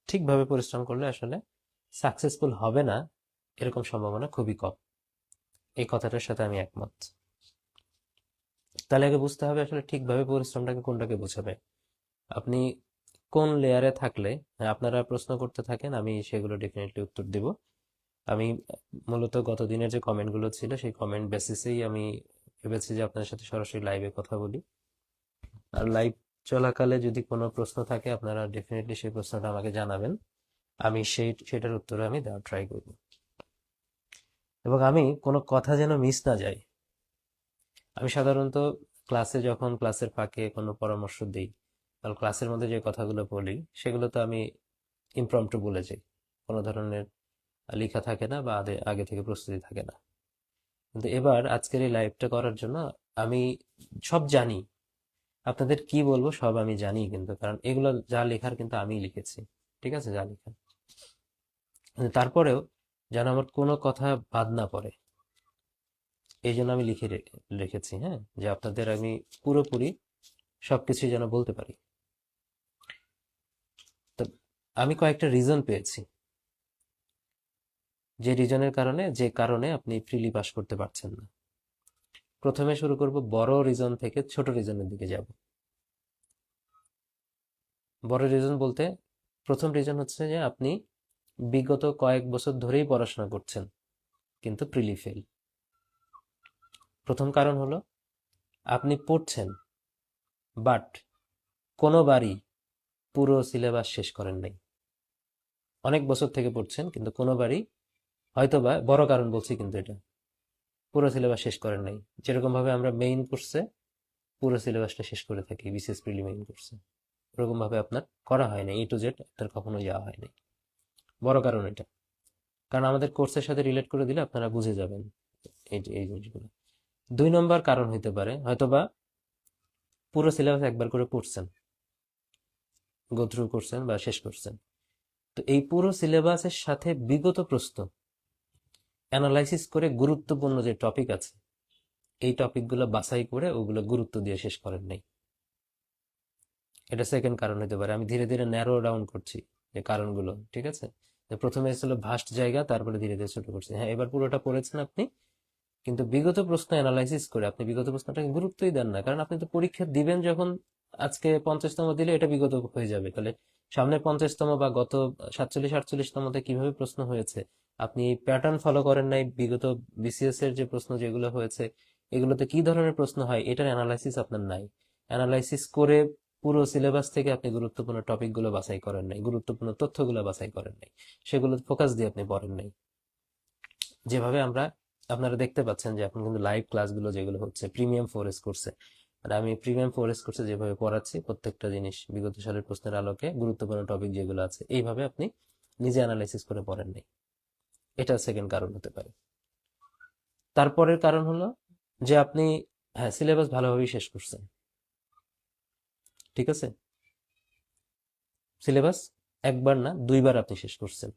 ঠিকভাবে পরিশ্রম করলে আসলে সাকসেসফুল হবে না এরকম সম্ভাবনা খুবই কম। এই কথাটার সাথে আমি একমত। তাহলে আগে বুঝতে হবে আসলে ঠিকভাবে পরিশ্রমটাকে কোনটাকে বোঝাবে। আপনি কোন লেয়ারে থাকলে, হ্যাঁ, আপনারা প্রশ্ন করতে থাকেন, আমি সেগুলো ডেফিনেটলি উত্তর দিব। আমি মূলত গত দিনের যে কমেন্টগুলো ছিল সেই কমেন্ট বেসিসেই আমি ভেবেছি যে আপনাদের সাথে সরাসরি লাইভে কথা বলি। আর লাইভ চলাকালে যদি কোনো প্রশ্ন থাকে আপনারা ডেফিনেটলি সেই প্রশ্নটা আমাকে জানাবেন, আমি সেটার উত্তরে আমি দেওয়ার ট্রাই করব। এবং আমি কোনো কথা যেন মিস না যায়। আমি সাধারণত যখন ক্লাসের ফাঁকে কোনো পরামর্শ দিই, কারণ ক্লাসের মধ্যে যে কথাগুলো বলি সেগুলো তো আমি ইমপ্রম্পটু বলে যাই, কোনো ধরনের লেখা থাকে না বা আগে আগে থেকে প্রস্তুতি থাকে না। কিন্তু এবার আজকের এই লাইভটা করার জন্য আমি সব জানি, আপনাদের কি বলবো সব আমি জানি, কিন্তু কারণ এগুলো যা লেখার কিন্তু আমিই লিখেছি, ঠিক আছে, যা লেখার। কিন্তু তারপরেও যেন আমার কোনো কথা বাদ না পড়ে, এই জন্য আমি রেখেছি, হ্যাঁ, যে আপনাদের আমি পুরোপুরি সবকিছুই যেন বলতে পারি। তো আমি কয়েকটা রিজন পেয়েছি যে কারণে আপনি ফ্রিলি পাস করতে পারছেন না। প্রথমে শুরু করব বড় রিজন থেকে ছোট রিজনের দিকে যাব। বড় রিজন বলতে প্রথম রিজন হচ্ছে যে আপনি বিগত কয়েক বছর ধরেই পড়াশোনা করছেন কিন্তু প্রিলি ফেল। প্রথম কারণ হলো আপনি পড়ছেন, বাট কোনোবারই পুরো সিলেবাস শেষ করেন নাই। অনেক বছর থেকে পড়ছেন কিন্তু কোনোবারই, হয়তোবা বড় কারণ বলছি কিন্তু এটা, পুরো সিলেবাস শেষ করেন নাই। যেরকম ভাবে আমরা মেইন কোর্সে পুরো সিলেবাসটা শেষ করে থাকি, বিসিএস প্রিলি মেইন কোর্সে, ওরকম ভাবে আপনার করা হয় না, A to Z আপনার কখনো যাওয়া হয় নাই। বড় কারণ এটা, কারণ আমাদের কোর্সের সাথে রিলেট করে দিলে আপনারা বুঝে যাবেন এই জিনিসগুলো। 2 নম্বর কারণ হইতে পারে হয়তোবা পুরো সিলেবাস একবার করে পড়ছেন, গো থ্রু করছেন বা শেষ করছেন। তো এই পুরো সিলেবাসের সাথে বিগত প্রশ্ন অ্যানালাইসিস করে গুরুত্বপূর্ণ যে টপিক আছে এই টপিকগুলো বাছাই করে ওগুলো গুরুত্ব দিয়ে শেষ করেন নাই। এটা সেকেন্ড কারণ হতে পারে। আমি ধীরে ধীরে ন্যারো ডাউন করছি যে কারণগুলো, ঠিক আছে। যে প্রথমে ছিল ভাস্ট জায়গা, তারপরে ধীরে ধীরে ছোট করছি। হ্যাঁ, এবার পুরোটা পড়েছেন আপনি, কিন্তু বিগত প্রশ্ন অ্যানালাইসিস করে আপনি বিগত প্রশ্নটাকে গুরুত্বই দেন না, কারণ আপনি তো পরীক্ষা দিবেন যখন, আজকে 50তম দিলে এটা বিগত হয়ে যাবে, তাহলে সামনে 50তম বা গত 47-48তমতে কিভাবে প্রশ্ন হয়েছে আপনি প্যাটার্ন ফলো করেন নাই। বিগত বিসিএস এর যে প্রশ্ন যেগুলো হয়েছে এগুলোতে কি ধরনের প্রশ্ন হয় এটার অ্যানালাইসিস আপনার নাই। অ্যানালাইসিস করে পুরো সিলেবাস থেকে আপনি গুরুত্বপূর্ণ টপিকগুলো বাছাই করেন নাই, গুরুত্বপূর্ণ তথ্যগুলো বাছাই করেন নাই, সেগুলো ফোকাস দিয়ে আপনি পড়েন নাই। যেভাবে আপনারা দেখতে পাচ্ছেন যে এখন কিন্তু লাইভ ক্লাসগুলো যেগুলো হচ্ছে প্রিমিয়াম ফোরেস কোর্সে, আর আমি প্রিমিয়াম ফোরেস কোর্সে যেভাবে পড়াচ্ছি প্রত্যেকটা জিনিস বিগত সালের প্রশ্নের আলোকে গুরুত্বপূর্ণ টপিক যেগুলো আছে এইভাবে আপনি নিজে অ্যানালাইসিস করে পড়েন নাই। এটা সেকেন্ড কারণ হতে পারে। তারপরের কারণ হলো যে আপনি, হ্যাঁ, সিলেবাস ভালোভাবেই শেষ করছেন, ঠিক আছে, সিলেবাস একবার না 2বার আপনি শেষ করছেন,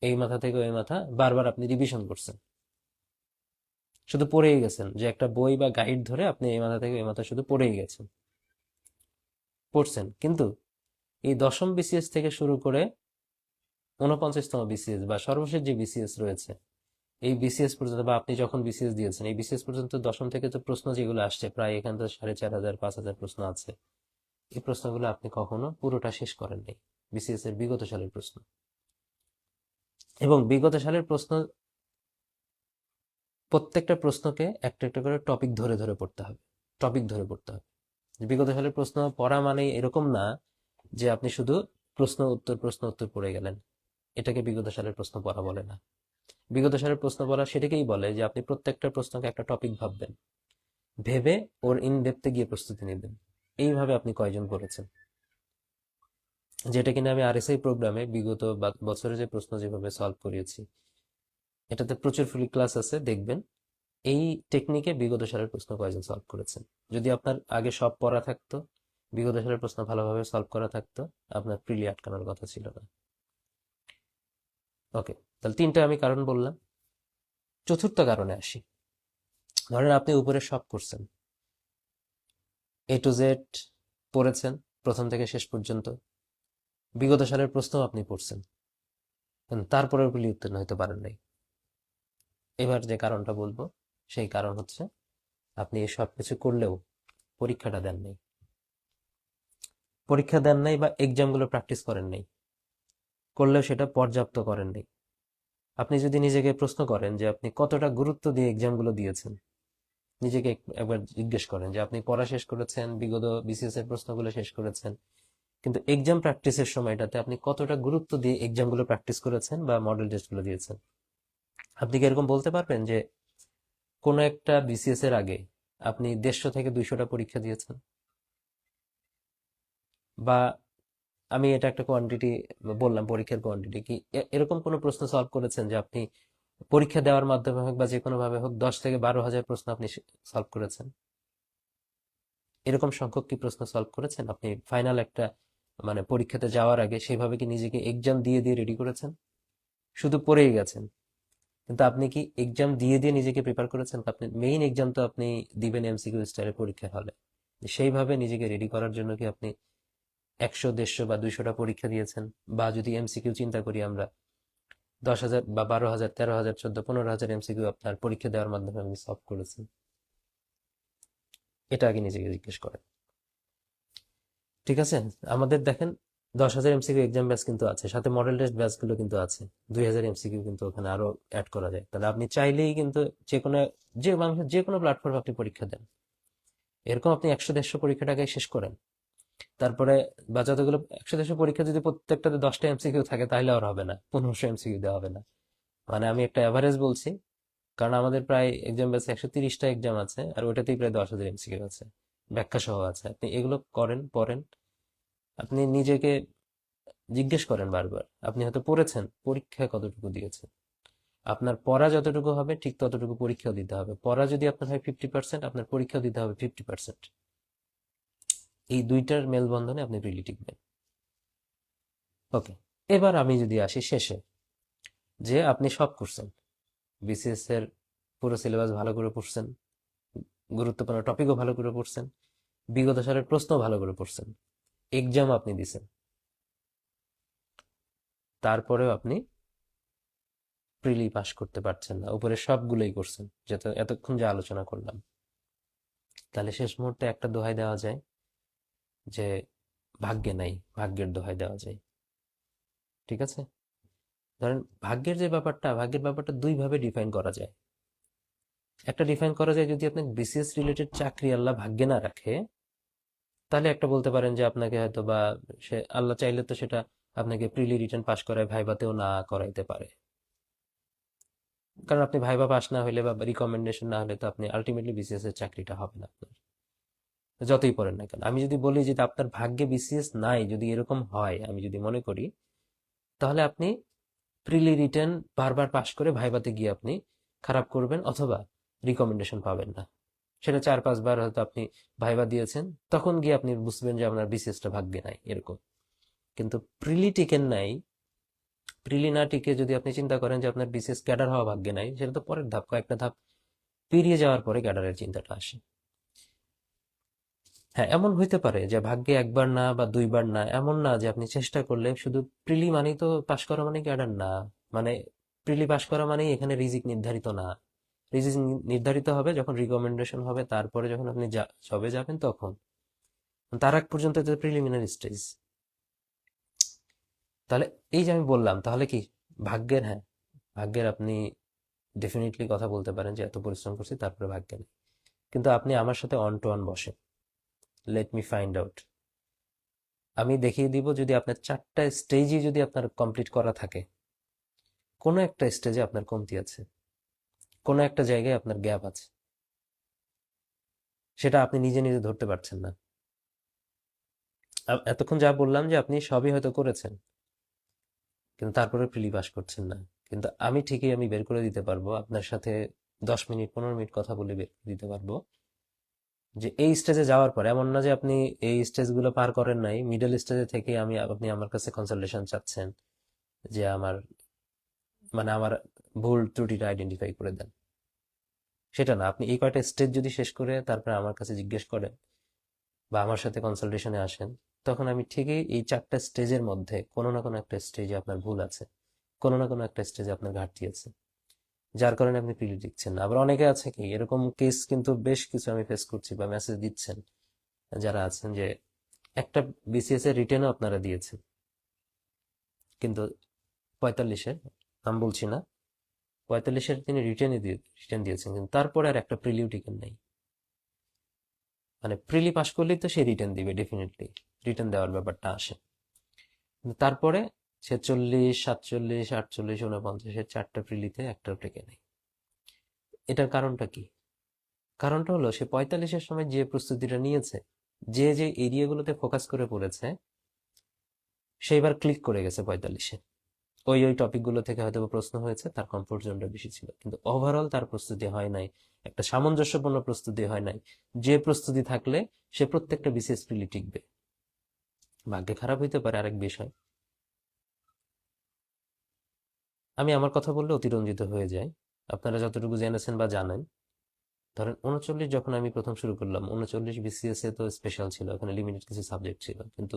এই মাথা থেকে ওই মাথা বারবার আপনি রিভিশন করছেন, শুধু পড়েই গেছেন, যে একটা বই বা গাইড ধরে আপনি এই মাথা থেকে এই মাথা শুধু পড়েই গেছেন, পড়ছেন। কিন্তু এই দশম বিসিএস থেকে শুরু করে 49তম বিসিএস বা সর্বশেষ যে বিসিএস রয়েছে এই বিসিএস পর্যন্ত, বা আপনি যখন বিসিএস দিয়েছেন এই বিসিএস পর্যন্ত দশম থেকে তো প্রশ্ন যেগুলো আসছে প্রায় এখান থেকে 4500-5000 প্রশ্ন আছে। এই প্রশ্নগুলো আপনি কখনো পুরোটা শেষ করেন নাই, বিসিএস এর বিগত সালের প্রশ্ন। এবং বিগত সালের প্রশ্ন প্রত্যেকটা প্রশ্নকে একটা একটা করে টপিক ধরে ধরে পড়তে হবে, টপিক ধরে পড়তে হবে। বিগত সালের প্রশ্ন পড়া মানে এরকম না যে আপনি শুধু প্রশ্ন উত্তর পড়ে গেলেন, এটাকে বিগত সালের প্রশ্ন পড়া বলে না। বিগত সালের প্রশ্ন পড়া সেটাকেই বলে যে আপনি প্রত্যেকটা প্রশ্নকে একটা টপিক ভাববেন, ভেবে ওর ইন ডেপথে গিয়ে প্রস্তুতি নেবেন। এইভাবে আপনি কয়জন করেছেন, যেটা কিনা আমি আরএসআই প্রোগ্রামে বিগত বছরে যে প্রশ্ন যেভাবে সলভ করিয়েছি, এটাতে প্রচুর ফ্রি ক্লাস আছে, দেখবেন এই টেকনিকে বিগত সালের প্রশ্ন কয়জন সলভ করেছেন। যদি আপনার আগে সব পড়া থাকতো, বিগত সালের প্রশ্ন ভালোভাবে সলভ করা থাকতো, আপনার প্রিলি আটকানোর কথা ছিল না। ওকে, তাহলে 3টা আমি কারণ বললাম। চতুর্থ কারণে আসি। ধরেন আপনি উপরে সব করছেন, A to Z পড়েছেন প্রথম থেকে শেষ পর্যন্ত, বিগত সালের প্রশ্ন আপনি পড়ছেন, কিন্তু তারপরেও প্রিলি উত্তীর্ণ হতে পারেন নাই। এবার যে কারণটা বলবো, সেই কারণ হচ্ছে আপনি এই সব কিছু করলেও পরীক্ষাটা দেন নাই। পরীক্ষা দেন নাই বা এক্সামগুলো প্র্যাকটিস করেন নাই, করলেও সেটা পর্যাপ্ত করেন নাই। আপনি যদি নিজেকে প্রশ্ন করেন যে আপনি কতটা গুরুত্ব দিয়ে এক্সামগুলো দিয়েছেন, নিজেকে একবার জিজ্ঞেস করেন যে আপনি পড়া শেষ করেছেন, বিগত বিসিএস এর প্রশ্নগুলো শেষ করেছেন, কিন্তু এক্সাম প্র্যাকটিসের সময়টাতে আপনি কতটা গুরুত্ব দিয়ে এক্সামগুলো প্র্যাকটিস করেছেন বা মডেল টেস্টগুলো দিয়েছেন। আপনি কি এরকম বলতে পারবেন যে কোনো একটা বিসিএস এর আগে আপনি 150 থেকে 200টা পরীক্ষা দিয়েছেন? বা আমি এটা একটা কোয়ান্টিটি বললাম, পরীক্ষার কোয়ান্টিটি কি এরকম কোনো প্রশ্ন সলভ করেছেন যে আপনি পরীক্ষা দেওয়ার মাধ্যমে হোক বা যে কোনো ভাবে হোক 10 থেকে 12 হাজার প্রশ্ন আপনি সলভ করেছেন? এরকম সংখ্যক কি প্রশ্ন সলভ করেছেন আপনি ফাইনাল একটা মানে পরীক্ষাতে যাওয়ার আগে? সেভাবে কি নিজেকে এক্সাম দিয়ে দিয়ে রেডি করেছেন? শুধু পড়েই গেছেন, কিন্তু আপনি কি এক্সাম দিয়ে দিয়ে নিজেকে প্রিপেয়ার করেছেন? আপনি মেইন এক্সাম তো আপনি দিবেন এমসিকিউ স্টাইলের পরীক্ষা হলে, সেইভাবে নিজেকে রেডি করার জন্য কি আপনি 100, 150 বা 200টা পরীক্ষা দিয়েছেন? বা যদি এমসিকিউ চিন্তা করি আমরা, 10,000 বা 12,000, 13,000, 14, 15,000 এমসিকিউ আপনার পরীক্ষা দেওয়ার মাধ্যমে আপনি সলভ করেছেন? এটা আগে নিজেকে জিজ্ঞেস করেন। ঠিক আছে? আমাদের দেখেন 10,000 এমসিকিউ এক্সাম ব্যাচ কিন্তু আছে, সাথে মডেল টেস্ট ব্যাচ গুলো কিন্তু আছে। 2,000 এমসিকিউ কিন্তু ওখানে আরো অ্যাড করা যায়। তাহলে আপনি চাইলেই কিন্তু যে কোনো, যে মানুষের যে কোনো প্ল্যাটফর্মে আপনি পরীক্ষা দেন, এরকম আপনি 100, 150 পরীক্ষাটাকে শেষ করেন। তারপরে বা যতগুলো 100, 150 পরীক্ষা যদি প্রত্যেকটাতে 10টা এমসিকিউ থাকে, তাহলে আর হবে না, 1500 এমসিকিউ দেওয়া হবে না। মানে আমি একটা অ্যাভারেজ বলছি, কারণ আমাদের প্রায় এক্সাম ব্যাচে 130টা এক্সাম আছে, আর ওটাতেই প্রায় 10,000 এমসিকিউ আছে, ব্যাখ্যা সহ আছে। আপনি এগুলো করেন, পড়েন, আপনি নিজেকে জিজ্ঞেস করেন বারবার, আপনি হয়তো পড়েছেন, পরীক্ষায় কতটুকু দিয়েছেন। আপনার পড়া যতটুকু হবে ঠিক ততটুকু পরীক্ষাও দিতে হবে। পড়া যদি আপনার হয় 50%, আপনার পরীক্ষাও দিতে হবে 50%। এই দুইটার মেলবন্ধনে আপনি প্রিলি টিকবেন। ওকে, এবার আমি যদি আসি শেষে, যে আপনি সব করছেন, বিসিএস এর পুরো সিলেবাস ভালো করে পড়ছেন, গুরুত্বপূর্ণ টপিকও ভালো করে পড়ছেন, বিগত সালের প্রশ্ন ভালো করে পড়ছেন, এক্সাম আপনি দিছেন, তারপরেও আপনি প্রিলি পাস করতে পারছেন না, উপরে সবগুলোই করছেন যেটা এতক্ষণ যে আলোচনা করলাম, তাহলে শেষ মুহূর্তে একটা দোহাই দেওয়া যায় যে ভাগ্যে নাই, ভাগ্যের দোহাই দেওয়া যায়। ঠিক আছে? ধরেন ভাগ্যের যে ব্যাপারটা, ভাগ্যের ব্যাপারটা দুই ভাবে ডিফাইন করা যায়। একটা ডিফাইন করা যায়, যদি আপনার বিসিএস রিলেটেড চাকরি আল্লাহ ভাগ্যে না রাখে, তাহলে একটা বলতে পারেন যে আপনাকে হয়তো বা সে আল্লাহ চাইলে তো সেটা আপনাকে প্রিলি রিটেন পাস করায় ভাইভাতেও না করাইতে পারে। কারণ আপনি ভাইবা পাস না হলে বা রিকমেন্ডেশন না হলে তো আপনি আলটিমেটলি বিসিএস এর চাকরিটা হবে না আপনার, যতই পড়েন না কেন। আমি যদি বলি যে আপনার ভাগ্যে বিসিএস নাই, যদি এরকম হয়, আমি যদি মনে করি, তাহলে আপনি প্রিলি রিটেন বারবার পাশ করে ভাইভাতে গিয়ে আপনি খারাপ করবেন, অথবা রিকমেন্ডেশন পাবেন না। সেটা 4-5 বার হয়তো আপনি ভাইবা দিয়েছেন, তখন গিয়ে আপনি বুঝবেন যে আপনার বিসিএসটা ভাগ্যে নাই, এরকম। কিন্তু প্রিলি টিকেন নাই, প্রিলি না টিকে যদি আপনি চিন্তা করেন যে আপনার বিসিএস ক্যাডার হওয়া ভাগ্যে নাই, সেটা তো পরের ধাপ, কয়েকটা ধাপ পেরিয়ে যাওয়ার পরে ক্যাডারের চিন্তাটা আসে। হ্যাঁ, এমন হইতে পারে যে ভাগ্যে একবার না বা দুইবার না, এমন না যে আপনি চেষ্টা করলে শুধু প্রিলি মানেই তো পাশ করা মানে ক্যাডার না। মানে প্রিলি পাশ করা মানেই এখানে রিজিক নির্ধারিত না। রিজিক নির্ধারিত হবে যখন রিকমেন্ডেশন হবে, তারপরে যখন আপনি জবে যাবেন তখন। তার আগ পর্যন্ত তো প্রিলিমিনারি স্টেজ। তাহলে এই যে আমি বললাম, তাহলে কি ভাগ্যের? হ্যাঁ, ভাগ্যের আপনি ডেফিনেটলি কথা বলতে পারেন যে এত পরিশ্রম করছি তারপরে ভাগ্যে নেই। কিন্তু আপনি আমার সাথে অন টু অন বসেন, লেট মি ফাইন্ড আউট, আমি দেখিয়ে দিব, যদি আপনার 4টা স্টেজই যদি আপনার কমপ্লিট করা থাকে, কোনো একটা স্টেজে আপনার কমতি আছে, কোনো একটা জায়গায় আপনার গ্যাপ আছে, সেটা আপনি নিজে নিজে ধরতে পারছেন না। এতক্ষণ যা বললাম যে আপনি সবই হয়তো করেছেন, কিন্তু তারপরে প্রিলি পাস করছেন না, কিন্তু আমি ঠিকই আমি বের করে দিতে পারবো, আপনার সাথে 10 মিনিট 15 মিনিট কথা বলে বের করে দিতে পারবো যে এই স্টেজে যাওয়ার পর, এমন না যে আপনি এই স্টেজগুলো পার করেন নাই, মিডল স্টেজে থেকে আপনি আমার কাছে কনসালটেশন চাচ্ছেন যে আমার মানে আমার ভুল ত্রুটিটা আইডেন্টিফাই করে দেন। সেটা না, আপনি এই কয়টা স্টেজ যদি শেষ করে তারপরে আমার কাছে জিজ্ঞেস করেন বা আমার সাথে কনসালটেশনে আসেন, তখন আমি ঠিকই এই 4টা স্টেজের মধ্যে কোনো না কোনো একটা স্টেজে আপনার ভুল আছে, কোনো না কোনো একটা স্টেজে আপনার ঘাটতি আছে, যার কারণে আপনি প্রিলি দিচ্ছেন না। আবার অনেকে আছে কি এরকম কেস কিন্তু বেশ কিছু আমি ফেস করছি বা মেসেজ দিচ্ছেন যারা আছেন যে একটা বিসিএস এর রিটেনও আপনারা দিয়েছেন, কিন্তু 45-এর, নাম বলছি না, 45-এর তিনি রিটেন দিয়েছেন, কিন্তু তারপরে আর একটা প্রিলিও টিকেন নাই। মানে প্রিলি পাস করলেই তো সে রিটেন দিবে, ডেফিনেটলি রিটেন দেওয়ার ব্যাপারটা আসে, কিন্তু তারপরে 46, 47, 48, 49-এর 4টা প্রিলিতে একটাও টেকে নেই। এটার কারণটা কি? কারণটা হলো সে 45-এর সময় যে প্রস্তুতিটা নিয়েছে, যে যে এরিয়াগুলোতে ফোকাস করে পড়েছে, সে এবার ক্লিক করে গেছে 45-এ। ওই ওই টপিকগুলো থেকে হয়তো বা প্রশ্ন হয়েছে, তার কমফোর্ট জোনটা বেশি ছিল, কিন্তু ওভারঅল তার প্রস্তুতি হয় নাই, একটা সামঞ্জস্যপূর্ণ প্রস্তুতি হয় নাই। যে প্রস্তুতি থাকলে সে প্রত্যেকটা বিসিএস প্রিলি টিকবে। ভাগ্যে খারাপ হইতে পারে আরেক বিষয়, আমি আমার কথা বললে অতিরঞ্জিত হয়ে যায়। আপনারা যতটুকু জেনেছেন বা জানেন, ধরেন 39 যখন আমি প্রথম শুরু করলাম, 39 বিসিএস এ তো স্পেশাল ছিল, ওখানে লিমিটেড কিছু সাবজেক্ট ছিল, কিন্তু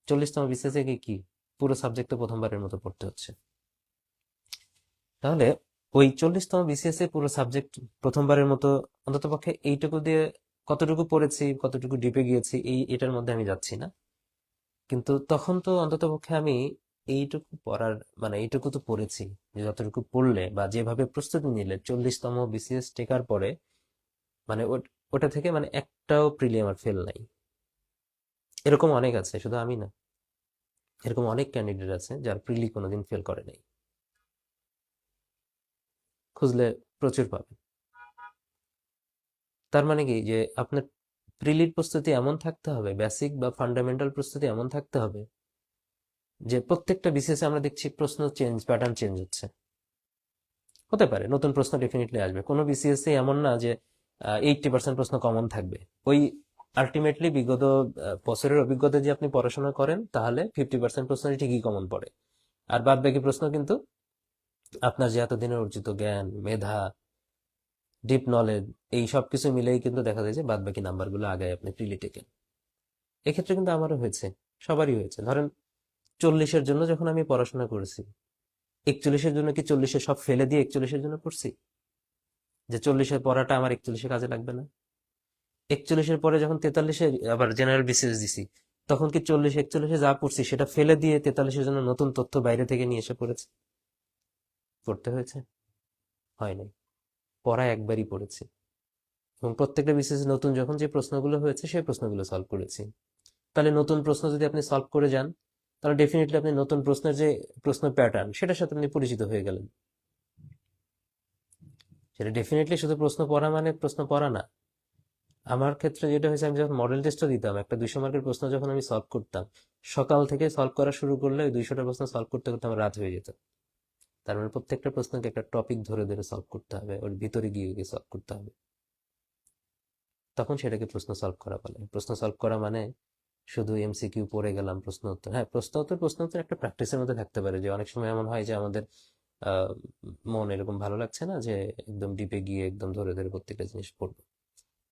40তম বিসিএস এ কি পুরো সাবজেক্ট তো প্রথমবারের মতো পড়তে হচ্ছে। তাহলে ওই 40তম বিসিএস এ পুরো সাবজেক্ট প্রথমবারের মতো, অন্ততপক্ষে এইটুকু দিয়ে কতটুকু পড়েছি, কতটুকু ডিপে গিয়েছি, এটার মধ্যে আমি যাচ্ছি না, কিন্তু তখন তো অন্ততপক্ষে আমি এইটুকু পড়ার, মানে এইটুকু তো পড়েছি, যে যতটুকু পড়লে বা যেভাবে প্রস্তুতি নিলে 40তম বিসিএস টেকার পরে, মানে ওটা থেকে মানে একটাও প্রিলি আমার ফেল নাই। এরকম অনেক আছে, শুধু আমি না, এরকম অনেক ক্যান্ডিডেট আছে যার প্রিলি কোনোদিন ফেল করে নাই। খুঁজলে প্রচুর পাবে। তার মানে কি যে আপনার প্রিলির প্রস্তুতি এমন থাকতে হবে, বেসিক বা ফান্ডামেন্টাল প্রস্তুতি এমন থাকতে হবে যে প্রত্যেকটা বিসিএস আমরা দেখছি প্রশ্ন চেঞ্জ, প্যাটার্ন চেঞ্জ হচ্ছে। হতে পারে নতুন প্রশ্ন ডেফিনেটলি আসবে, কোনো বিসিএস এমন না যে 80% প্রশ্ন কমন থাকবে। ওই আলটিমেটলি বিগত বছরের অভিজ্ঞতা যে আপনি পড়াশোনা করেন, তাহলে 50% প্রশ্ন ঠিকই কমন পড়ে, আর বাদ বাকি প্রশ্ন কিন্তু আপনার যে এতদিনের অর্জিত জ্ঞান, মেধা, ডিপ নলেজ, এই সব কিছু মিলেই কিন্তু দেখা যায় যে বাদ বাকি নাম্বারগুলো আগে আপনি প্রিলি টেকেন। এক্ষেত্রে কিন্তু আমারও হয়েছে, সবারই হয়েছে। ধরেন 40-এর জন্য যখন আমি পড়াশোনা করেছি, 41-এর জন্য কি 40-এ সব ফেলে দিয়ে 41-এর জন্য পড়ছি, যে 40-এর পড়াটা আমার 41-এ কাজে লাগবে না? 41-এর পরে যখন 43-এ আবার জেনারেল বিসিএস দিছি, তখন কি 40, 41-এ যা পড়ছি সেটা ফেলে দিয়ে 43-এর জন্য নতুন তথ্য বাইরে থেকে নিয়ে এসে পড়েছে? পড়তে হয়েছে? হয় নাই। পড়া একবারই পড়েছি, এবং প্রত্যেকটা বিসিএস নতুন যখন যে প্রশ্নগুলো হয়েছে সেই প্রশ্নগুলো সলভ করেছি। তাহলে নতুন প্রশ্ন যদি আপনি সলভ করে যান, তাহলে ডেফিনেটলি আপনি নতুন প্রশ্নের যে প্রশ্ন প্যাটার্ন, সেটার সাথে আপনি পরিচিত হয়ে গেলেন। সেটা ডেফিনেটলি শুধু প্রশ্ন পড়া মানে প্রশ্ন পড়া না। আমার ক্ষেত্রে যেটা হয়েছে, আমি যখন মডেল টেস্টও দিতাম, একটা 200 মার্কের প্রশ্ন যখন আমি সলভ করতাম, সকাল থেকে সলভ করা শুরু করলে ওই 200টা প্রশ্ন সলভ করতে করতে আমার রাত হয়ে যেত। তার মানে প্রত্যেকটা প্রশ্নকে একটা টপিক ধরে ধরে সলভ করতে হবে, ওর ভিতরে গিয়ে গিয়ে সলভ করতে হবে, তখন সেটাকে প্রশ্ন সলভ করা বলে। প্রশ্ন সলভ করা মানে শুধু এমসিকিউ পড়ে গেলাম, প্রশ্ন উত্তর, হ্যাঁ প্রশ্ন উত্তর একটা প্র্যাকটিসের মধ্যে থাকতে পারে, যে অনেক সময় এমন হয় যে আমাদের আহ মন এরকম ভালো লাগছে না যে একদম ডিপে গিয়ে একদম ধরে ধরে প্রত্যেকটা জিনিস পড়বো,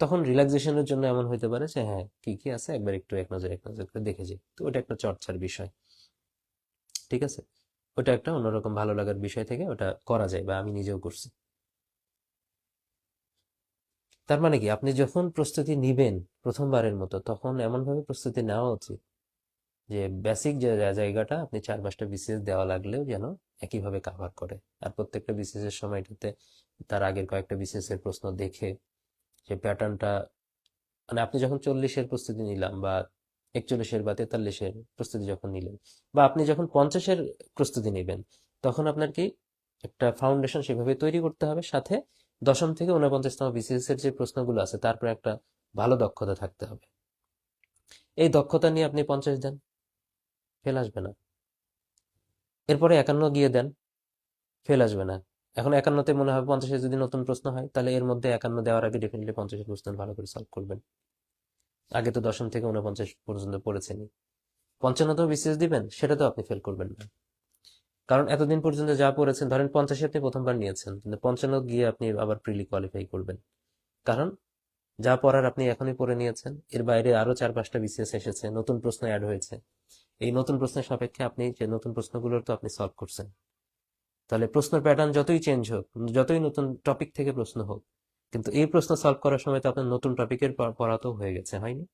তখন রিল্যাক্সেশনের জন্য এমন হইতে পারে যে হ্যাঁ কি কি আছে একবার একটু এক নজর করে দেখে যাই, তো ওটা একটা চর্চার বিষয়। ঠিক আছে, ওটা একটা অন্যরকম ভালো লাগার বিষয় থেকে ওটা করা যায়, বা আমি নিজেও করছি। তার মানে কি আপনি যখন প্রস্তুতি নিবেন প্রথমবারের মতো, তখন এমন ভাবে প্রস্তুতি নেওয়া উচিত যে বেসিক যে জায়গাটা আপনি 4-5টা বিসিএস দেওয়া লাগলেও যেন একইভাবে কাভার করে। আর প্রত্যেকটা বিসিএস এর সময়টাতে তার আগের কয়েকটা বিসিএস এর প্রশ্ন দেখে যে প্যাটার্নটা, মানে আপনি যখন 40-এর প্রস্তুতি নিলাম, বা 41-এর বা 43-এর প্রস্তুতি যখন নিলেন, বা আপনি যখন 50-এর প্রস্তুতি নেবেন, তখন আপনার কি একটা ফাউন্ডেশন সেভাবে তৈরি করতে হবে, সাথে 10ম থেকে 49তম বিসিএস এর যে প্রশ্নগুলো আছে তারপরে একটা ভালো দক্ষতা থাকতে হবে। এই দক্ষতা নিয়ে আপনি 50 দেন, ফেল আসবে না। এরপরে 51 গিয়ে দেন, ফেল আসবে না। এখন 51-তে মনে হয় 50-এ যদি নতুন প্রশ্ন হয়, তাহলে এর মধ্যে 51 দেওয়ার আগে ডেফিনেটলি 50-এর প্রশ্ন ভালো করে সলভ করবেন। আগে তো 10ম থেকে 49 পর্যন্ত পড়েছেনই। 55তম বিসিএস দিবেন, সেটা তো আপনি ফেল করবেন না, কারণ এতদিন পর্যন্ত যা পড়েছেন, ধরেন 50-এ আপনি প্রথমবার নিয়েছেন, কিন্তু 55 গিয়ে আপনি আবার প্রিলি কোয়ালিফাই করবেন। কারণ যা পড়ার আপনি এখনই পড়ে নিয়েছেন, এর বাইরে আরো 4-5টা বিসিএস এসেছে, নতুন প্রশ্ন অ্যাড হয়েছে। এই নতুন প্রশ্নের সাপেক্ষে আপনি যে নতুন প্রশ্নগুলোর তো আপনি সলভ করছেন। তাহলে প্রশ্নের প্যাটার্ন যতই চেঞ্জ হোক, যতই নতুন টপিক থেকে প্রশ্ন হোক, কিন্তু এই প্রশ্ন সলভ করার সময় তো আপনার নতুন টপিকের পড়া তো হয়ে গেছে, হয়নি?